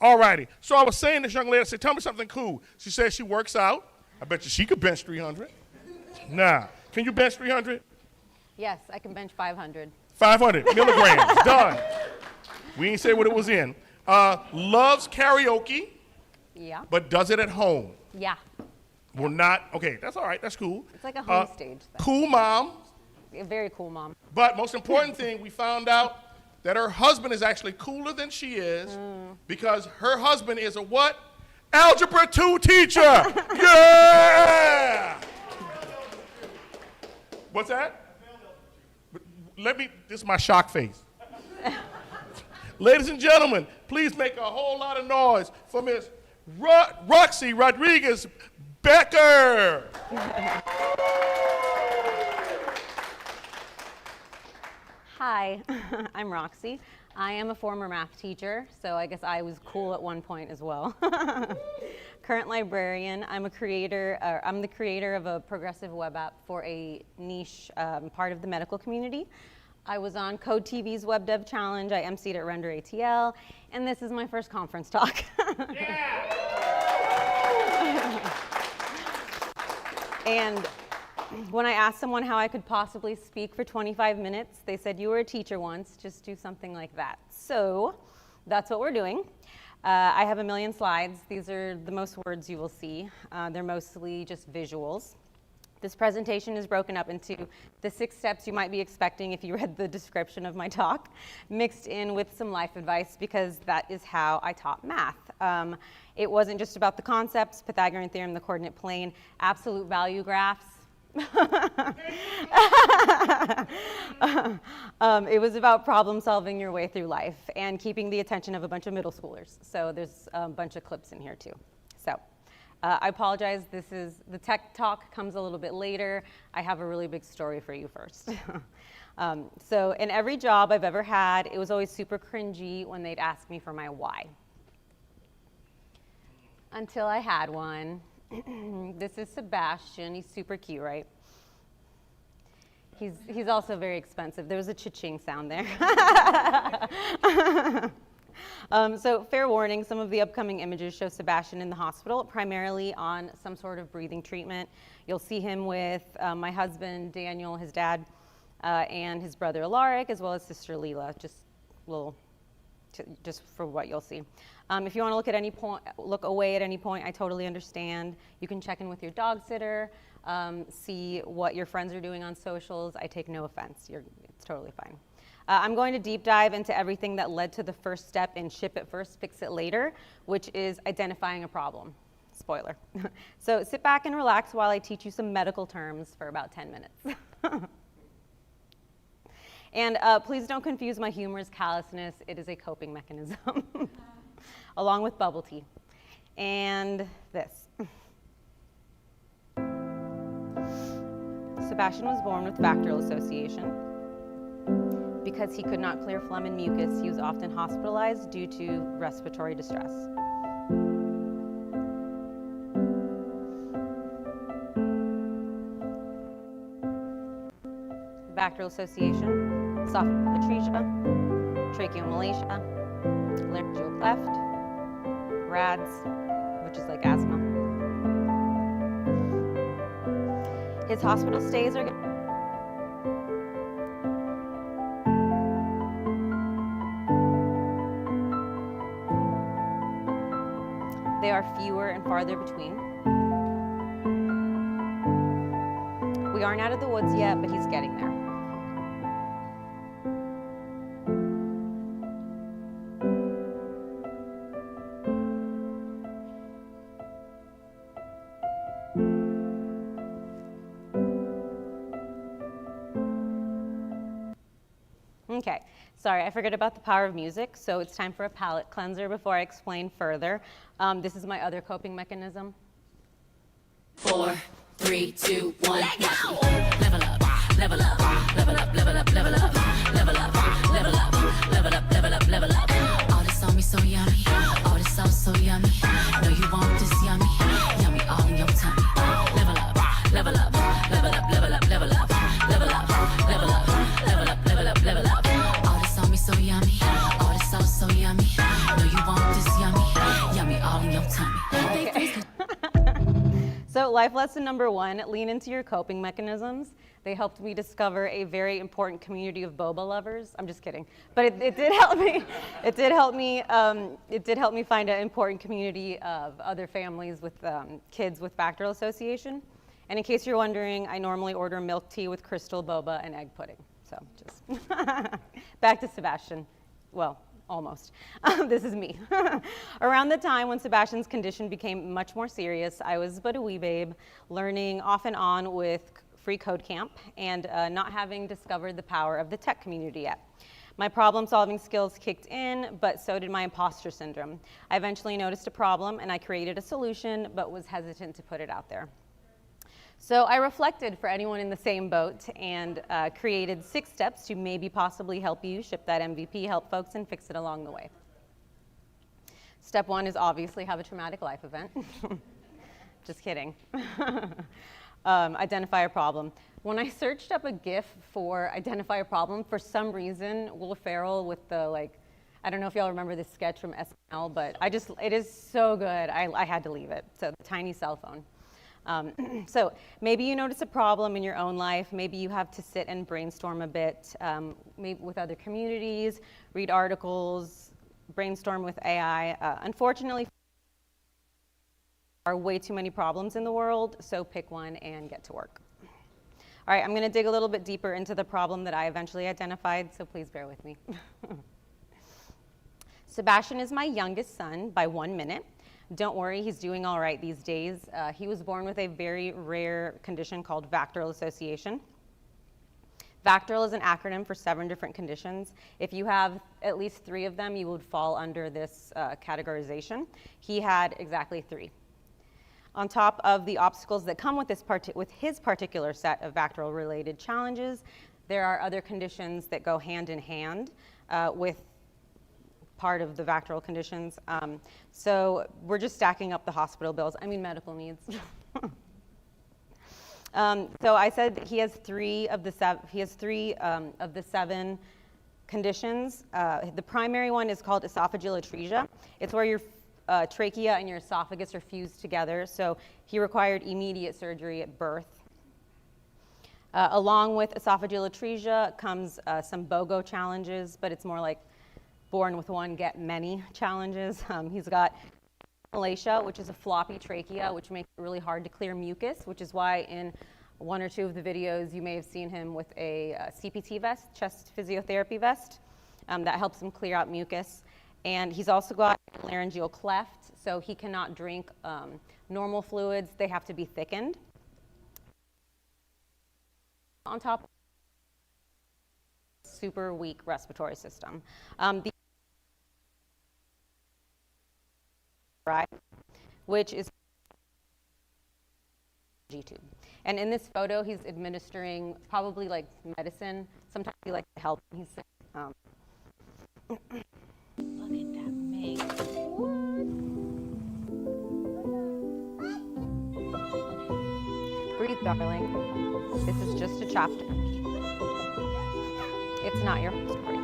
All righty. So I was saying this young lady, I said, tell me something cool. She said she works out. I bet you she could bench 300. Nah. Can you bench 300? Yes, I can bench 500. 500 milligrams. Done. We ain't say what it was in. Loves karaoke. Yeah. But does it at home. Yeah. Will not. Okay, that's all right. That's cool. It's like a home stage thing. Cool mom. A very cool mom. But most important thing, we found out that her husband is actually cooler than she is because her husband is a what? Algebra 2 teacher. Yeah! What's that? This is my shock face. Ladies and gentlemen, please make a whole lot of noise for Miss Roxy Rodriguez-Becker. Hi, I'm Roxy. I am a former math teacher, so I guess I was cool at one point as well. Current librarian. I'm the creator of a progressive web app for a niche part of the medical community. I was on CodeTV's Web Dev Challenge. I emceed at RenderATL, and this is my first conference talk. And when I asked someone how I could possibly speak for 25 minutes, they said, you were a teacher once, just do something like that. So that's what we're doing. I have a million slides. These are the most words you will see. They're mostly just visuals. This presentation is broken up into the 6 steps you might be expecting if you read the description of my talk, mixed in with some life advice because that is how I taught math. It wasn't just about the concepts, Pythagorean theorem, the coordinate plane, absolute value graphs. It was about problem solving your way through life and keeping the attention of a bunch of middle schoolers. So there's a bunch of clips in here too. So I apologize, the tech talk comes a little bit later. I have a really big story for you first. So in every job I've ever had, it was always super cringy when they'd ask me for my why. Until I had one. This is Sebastian. He's super cute, right? He's also very expensive. There was a cha-ching sound there. So fair warning, some of the upcoming images show Sebastian in the hospital, primarily on some sort of breathing treatment. You'll see him with my husband, Daniel, his dad, and his brother, Alaric, as well as sister, Leela, just for what you'll see. If you want to look away at any point, I totally understand. You can check in with your dog sitter, see what your friends are doing on socials. I take no offense. It's totally fine. I'm going to deep dive into everything that led to the first step in ship it first, fix it later, which is identifying a problem. Spoiler. So sit back and relax while I teach you some medical terms for about 10 minutes. And please don't confuse my humorous callousness. It is a coping mechanism, along with bubble tea. And this. Sebastian was born with bacterial association. Because he could not clear phlegm and mucus, he was often hospitalized due to respiratory distress. Bacterial association, esophageal atresia, tracheomalacia, laryngeal cleft, RADS, which is like asthma. His hospital stays are They are fewer and farther between. We aren't out of the woods yet, but he's getting there. Okay, sorry, I forgot about the power of music, so it's time for a palate cleanser before I explain further. This is my other coping mechanism. 4, 3, 2, 1, let's go! Level up, level up, level up, level up, level up, level up, level up, level up, level up, level up. All this on me so yummy, all this sauce so yummy. Know you want this yummy, yummy all in your tummy. Level up, level up, level up, level up, level up, level up, level up, level up, level up, level up. All this on me so yummy, all this sauce so yummy. Know you want this yummy. life lesson number 1, lean into your coping mechanisms. They helped me discover a very important community of boba lovers. I'm just kidding, but it did help me. It did help me. It did help me find an important community of other families with kids with Factorial Association. And in case you're wondering, I normally order milk tea with crystal boba and egg pudding. So just back to Sebastian. Well, almost. This is me. Around the time when Sebastian's condition became much more serious, I was but a wee babe, learning off and on with free code camp and not having discovered the power of the tech community yet. My problem-solving skills kicked in, but so did my imposter syndrome. I eventually noticed a problem and I created a solution, but was hesitant to put it out there. So I reflected for anyone in the same boat and created 6 steps to maybe possibly help you ship that MVP, help folks, and fix it along the way. Step 1 is obviously have a traumatic life event. Just kidding. Identify a problem. When I searched up a GIF for identify a problem, for some reason, Will Ferrell with the I don't know if y'all remember this sketch from SNL, but it is so good, I had to leave it. So the tiny cell phone. So maybe you notice a problem in your own life. Maybe you have to sit and brainstorm a bit, maybe with other communities, read articles, brainstorm with AI. Unfortunately, there are way too many problems in the world, so pick one and get to work. All right, I'm going to dig a little bit deeper into the problem that I eventually identified, so please bear with me. Sebastian is my youngest son by 1 minute. Don't worry, he's doing all right these days. He was born with a very rare condition called Factorial Association. Factorial is an acronym for 7 different conditions. If you have at least 3 of them, you would fall under this categorization. He had exactly 3. On top of the obstacles that come with his particular set of Factorial-related challenges, there are other conditions that go hand in hand with part of the Factorial conditions. So we're just stacking up the hospital bills. I mean, medical needs. So I said that he has 3 of the 7 conditions. The primary one is called esophageal atresia. It's where your trachea and your esophagus are fused together. So he required immediate surgery at birth. Along with esophageal atresia comes some BOGO challenges, but it's more like born with one, get many challenges. He's got malacia, which is a floppy trachea, which makes it really hard to clear mucus, which is why in 1 or 2 of the videos you may have seen him with a CPT vest, chest physiotherapy vest, that helps him clear out mucus. And he's also got a laryngeal cleft, so he cannot drink normal fluids. They have to be thickened. On top of super weak respiratory system. Which is G-tube. And in this photo, he's administering probably like medicine. Sometimes he likes to help. He's look at that make. Breathe, darling. This is just a chapter. It's not your story.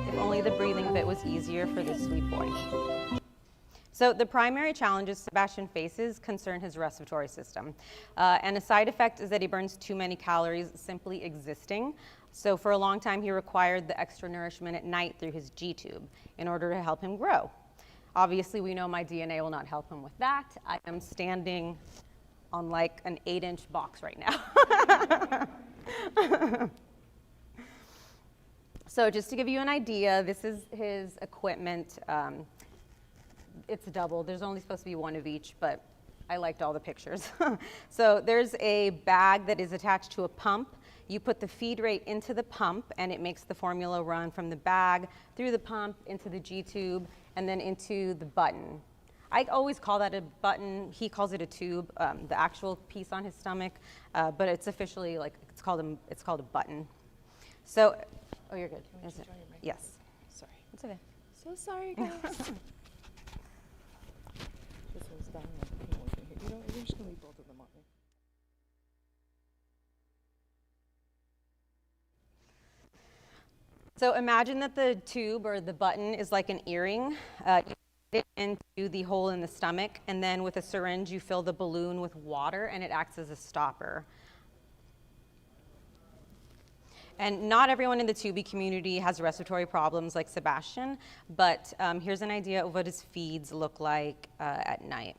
If only the breathing bit was easier for this sweet boy. So the primary challenges Sebastian faces concern his respiratory system. And a side effect is that he burns too many calories simply existing. So for a long time, he required the extra nourishment at night through his G-tube in order to help him grow. Obviously, we know my DNA will not help him with that. I am standing on like an 8-inch box right now. So just to give you an idea, this is his equipment. It's double. There's only supposed to be 1 of each, but I liked all the pictures. So there's a bag that is attached to a pump. You put the feed rate into the pump, and it makes the formula run from the bag through the pump into the G-tube and then into the button. I always call that a button. He calls it a tube, the actual piece on his stomach, but it's officially like it's called a button. So, oh, you're good. Is it? Yes. Sorry. It's okay. So sorry, guys. This one's down. You know, we're just gonna leave both of them on me. So imagine that the tube or the button is like an earring. it into the hole in the stomach, and then with a syringe, you fill the balloon with water, and it acts as a stopper. And not everyone in the Tubi community has respiratory problems like Sebastian, but here's an idea of what his feeds look like at night.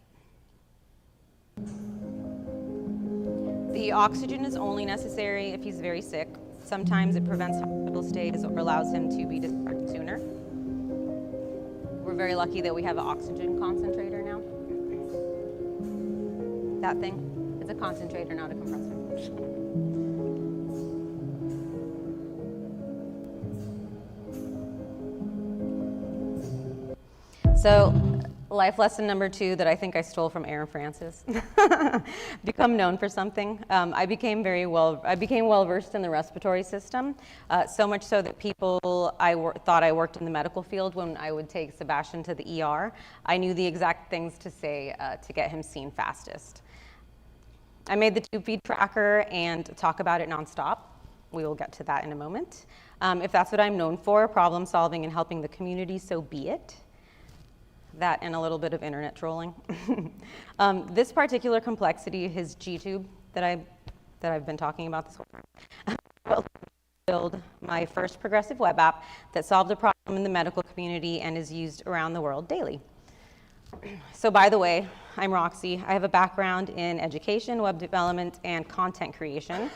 The oxygen is only necessary if he's very sick. Sometimes it prevents hospital stays or allows him to be discharged sooner. We're very lucky that we have an oxygen concentrator now. That thing, it's a concentrator, not a compressor. So, life lesson number 2 that I think I stole from Aaron Francis. Become known for something. I became well versed in the respiratory system, so much so that people thought I worked in the medical field when I would take Sebastian to the ER. I knew the exact things to say to get him seen fastest. I made the tube feed tracker and talk about it nonstop. We will get to that in a moment. If that's what I'm known for, problem solving and helping the community, so be it. That and a little bit of internet trolling. This particular complexity, his G-tube that I've been talking about this whole time, will build my first progressive web app that solved a problem in the medical community and is used around the world daily. So by the way, I'm Roxy. I have a background in education, web development, and content creation,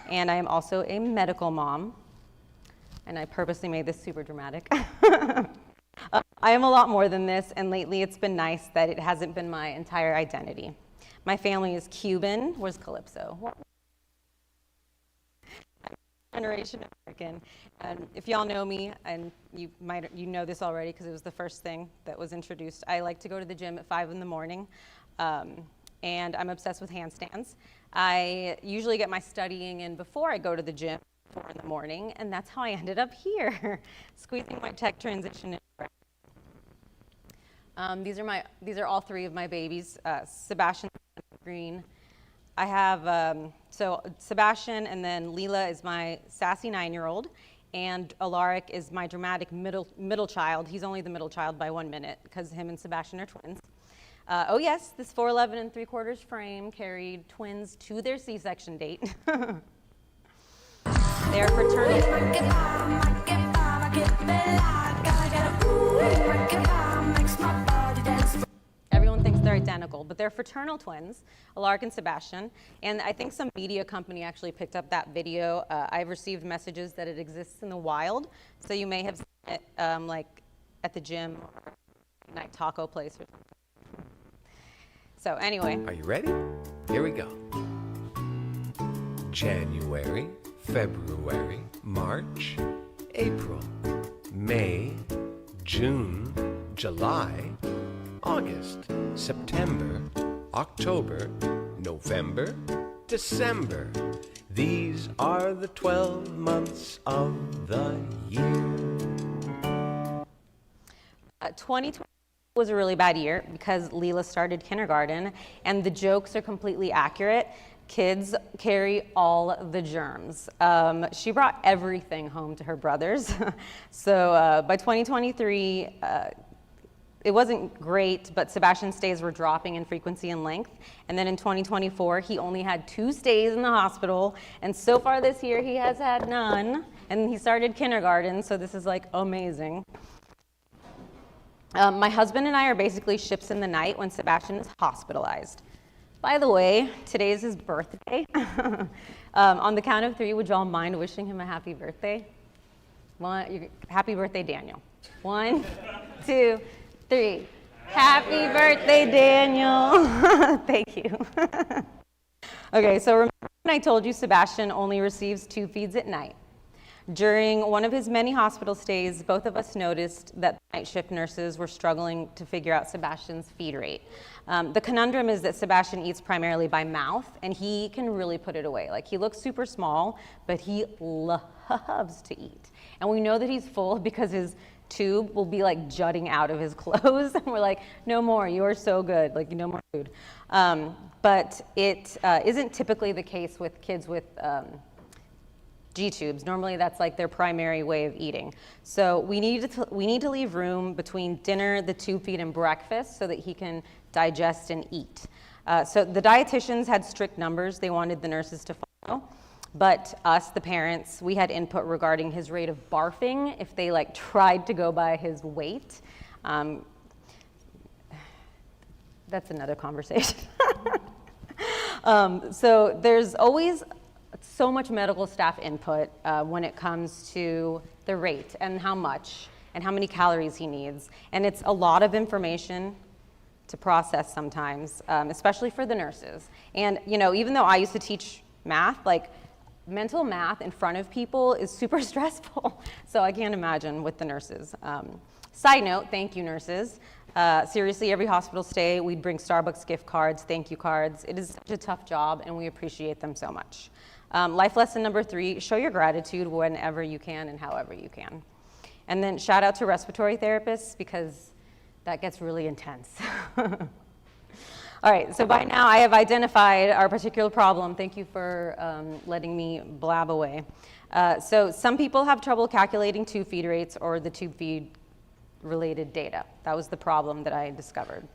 and I am also a medical mom. And I purposely made this super dramatic. I am a lot more than this, and lately it's been nice that it hasn't been my entire identity. My family is Cuban. Where's Calypso? Generation American. And if y'all know me, and you know this already because it was the first thing that was introduced, I like to go to the gym at 5 in the morning, and I'm obsessed with handstands. I usually get my studying in before I go to the gym, 4 in the morning, and that's how I ended up here, squeezing my tech transition in. These are all 3 of my babies. Sebastian, Green. I have, so Sebastian, and then Leela is my sassy 9-year-old, and Alaric is my dramatic middle child. He's only the middle child by 1 minute because him and Sebastian are twins. Oh yes, this 4'11 3/4 frame carried twins to their C-section date. They are fraternal. Everyone thinks they're identical, but they're fraternal twins, Alaric and Sebastian. And I think some media company actually picked up that video. I've received messages that it exists in the wild, so you may have seen it like at the gym or night taco place or something. So anyway. Are you ready? Here we go. January, February, March, April, May, June, July, August, September, October, November, December. These are the 12 months of the year. 2020 was a really bad year because Leela started kindergarten, and the jokes are completely accurate. Kids carry all the germs. She brought everything home to her brothers. So by 2023, it wasn't great, but Sebastian's stays were dropping in frequency and length. And then in 2024, he only had 2 stays in the hospital. And so far this year, he has had none. And he started kindergarten, so this is like amazing. My husband and I are basically ships in the night when Sebastian is hospitalized. By the way, today is his birthday. On the count of 3, would y'all mind wishing him a happy birthday? Happy birthday, Daniel. 1, 2, 3. Happy birthday, Daniel. Thank you. Okay, so remember when I told you Sebastian only receives 2 feeds at night? During one of his many hospital stays, both of us noticed that night shift nurses were struggling to figure out Sebastian's feed rate. The conundrum is that Sebastian eats primarily by mouth, and he can really put it away. Like, he looks super small, but he loves to eat. And we know that he's full because his tube will be like jutting out of his clothes, and we're like, no more, you are so good, like, no more food. But it isn't typically the case with kids with G-tubes. Normally that's like their primary way of eating. So we need to leave room between dinner, the tube feed, and breakfast so that he can digest and eat. So the dietitians had strict numbers they wanted the nurses to follow, but us, the parents, we had input regarding his rate of barfing if they like tried to go by his weight. That's another conversation. So there's always so much medical staff input when it comes to the rate and how much and how many calories he needs. And it's a lot of information to process sometimes, especially for the nurses. And you know, even though I used to teach math, like mental math in front of people is super stressful. So I can't imagine with the nurses. Side note, thank you nurses. Seriously, every hospital stay, we'd bring Starbucks gift cards, thank you cards. It is such a tough job and we appreciate them so much. Life lesson number 3, show your gratitude whenever you can and however you can. And then shout out to respiratory therapists because that gets really intense. All right, so by now I have identified our particular problem. Thank you for letting me blab away. So some people have trouble calculating tube feed rates or the tube feed related data. That was the problem that I discovered.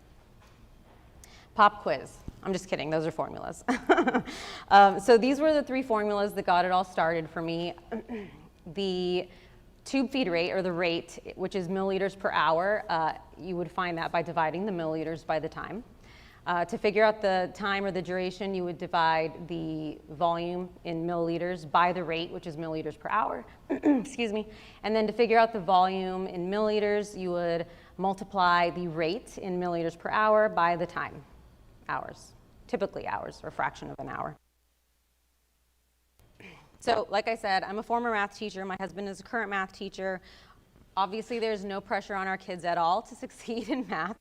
Pop quiz. I'm just kidding, those are formulas. So these were the 3 formulas that got it all started for me. The tube feed rate, or the rate, which is milliliters per hour, you would find that by dividing the milliliters by the time. To figure out the time or the duration, you would divide the volume in milliliters by the rate, which is milliliters per hour, excuse me. And then to figure out the volume in milliliters, you would multiply the rate in milliliters per hour by the time, hours, typically hours, or a fraction of an hour. So like I said, I'm a former math teacher. My husband is a current math teacher. Obviously, there's no pressure on our kids at all to succeed in math.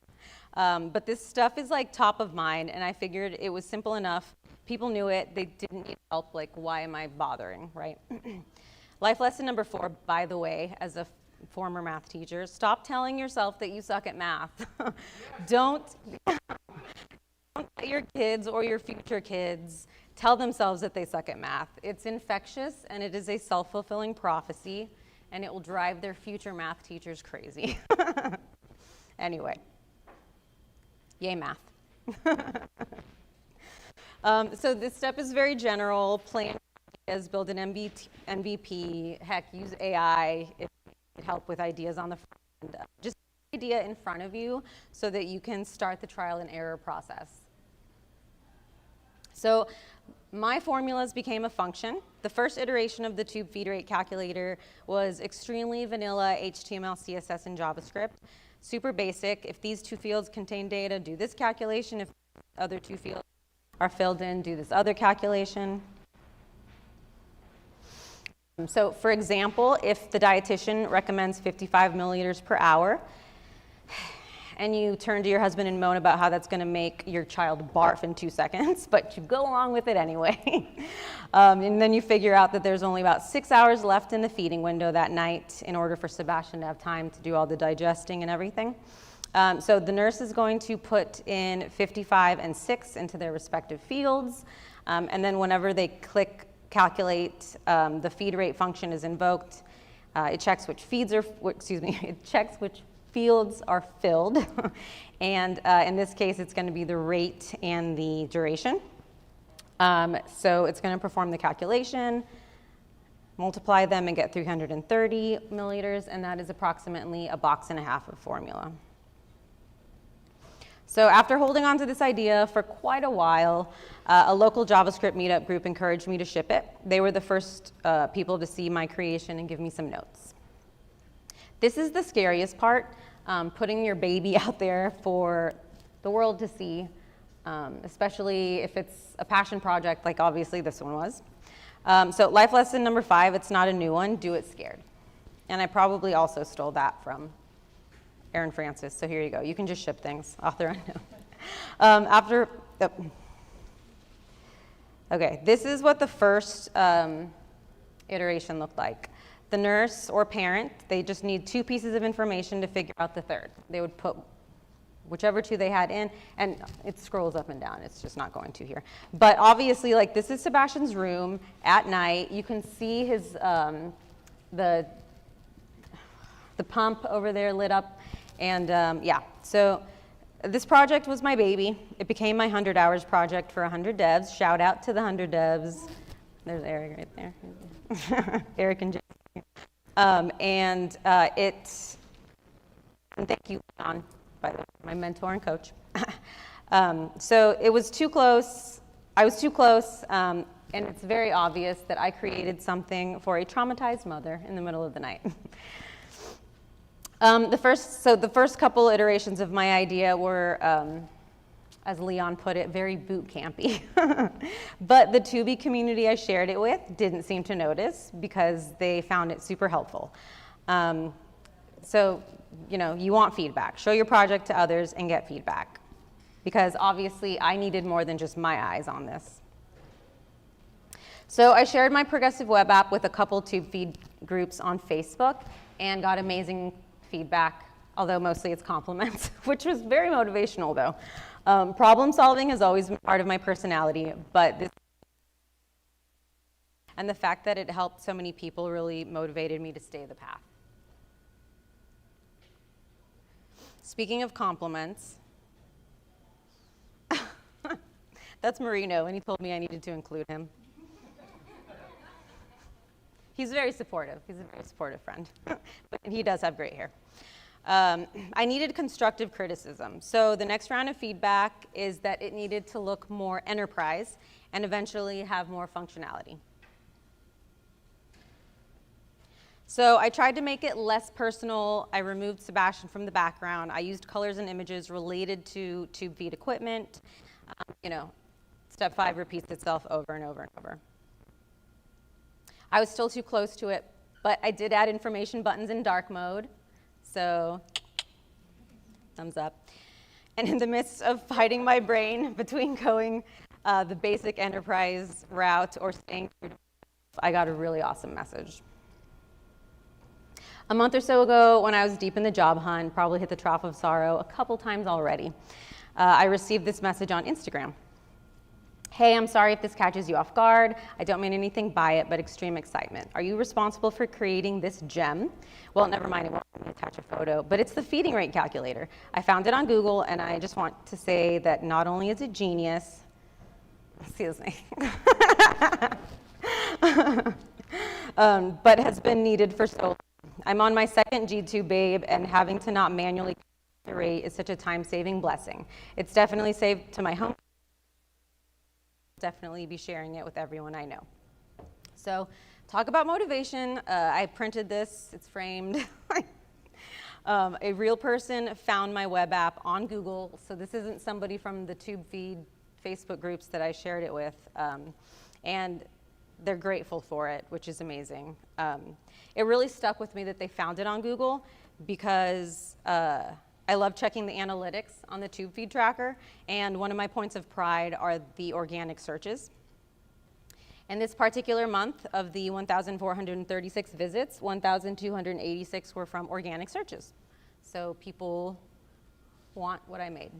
But this stuff is like top of mind, and I figured it was simple enough. People knew it. They didn't need help. Like, why am I bothering, right? Life lesson number 4, by the way, as a former math teacher, stop telling yourself that you suck at math. Don't let your kids or your future kids tell themselves that they suck at math. It's infectious, and it is a self-fulfilling prophecy, and it will drive their future math teachers crazy. Anyway. Yay, math. So this step is very general. Plan ideas, build an MVP. Heck, use AI if you need help with ideas on the front end. Just put the idea in front of you so that you can start the trial and error process. So my formulas became a function. The first iteration of the tube feed rate calculator was extremely vanilla HTML, CSS, and JavaScript. Super basic. If these 2 fields contain data, do this calculation. If the other 2 fields are filled in, do this other calculation. So for example, if the dietitian recommends 55 milliliters per hour, and you turn to your husband and moan about how that's going to make your child barf in 2 seconds, but you go along with it anyway. And then you figure out that there's only about 6 hours left in the feeding window that night in order for Sebastian to have time to do all the digesting and everything. So the nurse is going to put in 55 and 6 into their respective fields. And then whenever they click calculate, the feed rate function is invoked. It checks which fields are filled. And in this case, it's going to be the rate and the duration. So it's going to perform the calculation, multiply them, and get 330 milliliters, and that is approximately a box and a half of formula. So after holding on to this idea for quite a while, a local JavaScript meetup group encouraged me to ship it. They were the first people to see my creation and give me some notes. This is the scariest part, putting your baby out there for the world to see, especially if it's a passion project like obviously this one was. So life lesson number 5, it's not a new one, do it scared. And I probably also stole that from Aaron Francis, so here you go. You can just ship things, author unknown. Okay, this is what the first iteration looked like. The nurse or parent, they just need 2 pieces of information to figure out the third. They would put whichever two they had in, and it scrolls up and down. It's just not going to here. But obviously, like, this is Sebastian's room at night. You can see his, the pump over there lit up. And yeah, so this project was my baby. It became my 100 hours project for 100 devs. Shout out to the 100 devs. There's Eric right there. Eric and Jay. And thank you, John, by the way, my mentor and coach. So it was too close. I was too close, and it's very obvious that I created something for a traumatized mother in the middle of the night. The first couple iterations of my idea were, as Leon put it, very boot campy. But the Tubi community I shared it with didn't seem to notice because they found it super helpful. So, you know, you want feedback. Show your project to others and get feedback. Because obviously I needed more than just my eyes on this. So I shared my progressive web app with a couple TubeFeed groups on Facebook and got amazing feedback, although mostly it's compliments, which was very motivational though. Problem solving has always been part of my personality, but and the fact that it helped so many people really motivated me to stay the path. Speaking of compliments, that's Marino, and he told me I needed to include him. He's very supportive. He's a very supportive friend. But he does have great hair. I needed constructive criticism. So the next round of feedback is that it needed to look more enterprise and eventually have more functionality. So I tried to make it less personal. I removed Sebastian from the background. I used colors and images related to TubeFeed equipment. You know, step 5 repeats itself over and over and over. I was still too close to it, but I did add information buttons in dark mode. So, thumbs up. And in the midst of fighting my brain between going the basic enterprise route or staying true to myself, I got a really awesome message. A month or so ago, when I was deep in the job hunt, probably hit the trough of sorrow a couple times already, I received this message on Instagram. Hey, I'm sorry if this catches you off guard. I don't mean anything by it, but extreme excitement. Are you responsible for creating this gem? Well, never mind, it won't let me attach a photo, but it's the feeding rate calculator. I found it on Google, and I just want to say that not only is it genius, excuse me, but has been needed for so long. I'm on my second G2 babe, and having to not manually calculate the rate is such a time-saving blessing. It's definitely saved to my home. Definitely be sharing it with everyone I know. So, talk about motivation. I printed this, it's framed. A real person found my web app on Google, so this isn't somebody from the TubeFeed Facebook groups that I shared it with. And they're grateful for it, which is amazing. It really stuck with me that they found it on Google because I love checking the analytics on the TubeFeed tracker, and one of my points of pride are the organic searches. In this particular month, of the 1,436 visits, 1,286 were from organic searches. So people want what I made.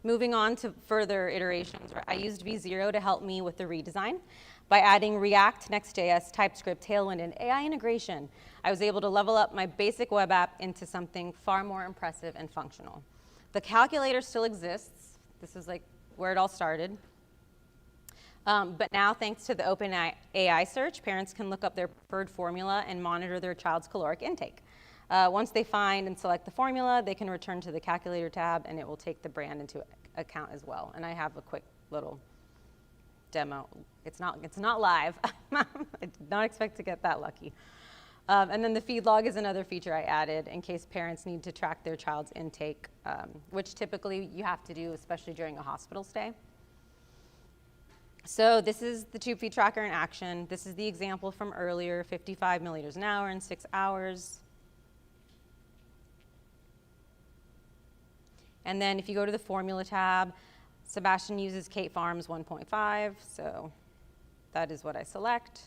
Moving on to further iterations, I used V0 to help me with the redesign. By adding React, Next.js, TypeScript, Tailwind, and AI integration, I was able to level up my basic web app into something far more impressive and functional. The calculator still exists. This is like where it all started. But now, thanks to the open AI search, parents can look up their preferred formula and monitor their child's caloric intake. Once they find and select the formula, they can return to the calculator tab, and it will take the brand into account as well. And I have a quick little demo. It's not live. I did not expect to get that lucky. And then the feed log is another feature I added in case parents need to track their child's intake, which typically you have to do, especially during a hospital stay. So this is the TubeFeed tracker in action. This is the example from earlier, 55 milliliters an hour in 6 hours. And then if you go to the formula tab, Sebastian uses Kate Farms 1.5, so that is what I select.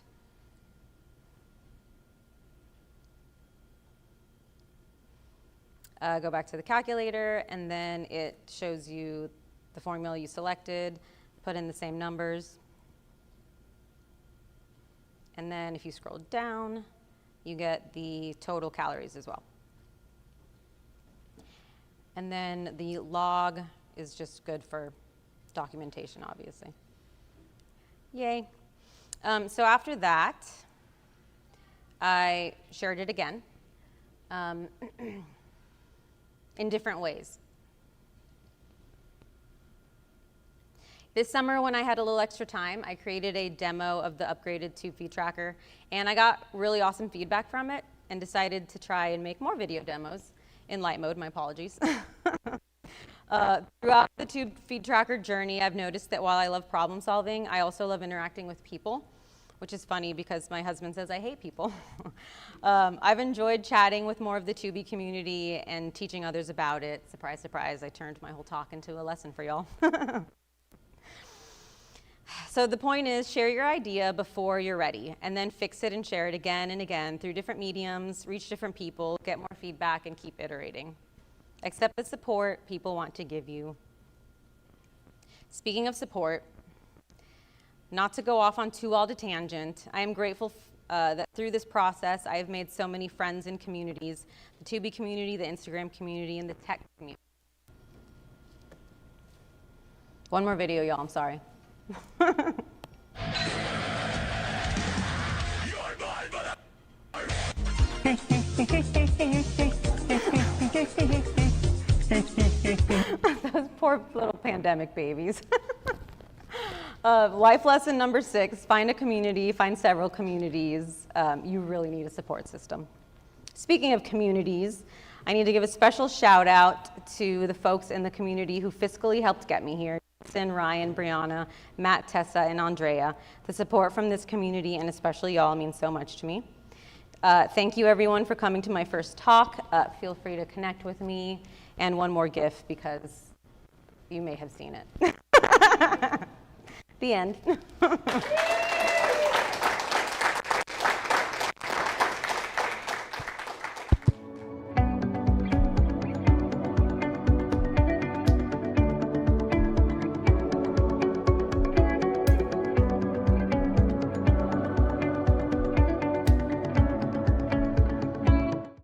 Go back to the calculator, and then it shows you the formula you selected, put in the same numbers. And then if you scroll down, you get the total calories as well. And then the log is just good for documentation, obviously. Yay. So after that, I shared it again in different ways. This summer, when I had a little extra time, I created a demo of the upgraded tube feed tracker, and I got really awesome feedback from it and decided to try and make more video demos in light mode. My apologies. Throughout the tube feed tracker journey, I've noticed that while I love problem solving, I also love interacting with people, which is funny because my husband says I hate people. I've enjoyed chatting with more of the Tubi community and teaching others about it. Surprise, surprise, I turned my whole talk into a lesson for y'all. So the point is, share your idea before you're ready, and then fix it and share it again and again through different mediums, reach different people, get more feedback, and keep iterating. Accept the support people want to give you. Speaking of support, not to go off on too wild a tangent, I am grateful that through this process, I have made so many friends and communities, the Tubi community, the Instagram community, and the tech community. One more video, y'all, I'm sorry. Those poor little pandemic babies. Life lesson number 6, find a community, find several communities. You really need a support system. Speaking of communities, I need to give a special shout out to the folks in the community who fiscally helped get me here. Jason, Ryan, Brianna, Matt, Tessa, and Andrea. The support from this community, and especially y'all, means so much to me. Thank you everyone for coming to my first talk. Feel free to connect with me. And one more GIF because you may have seen it. The end.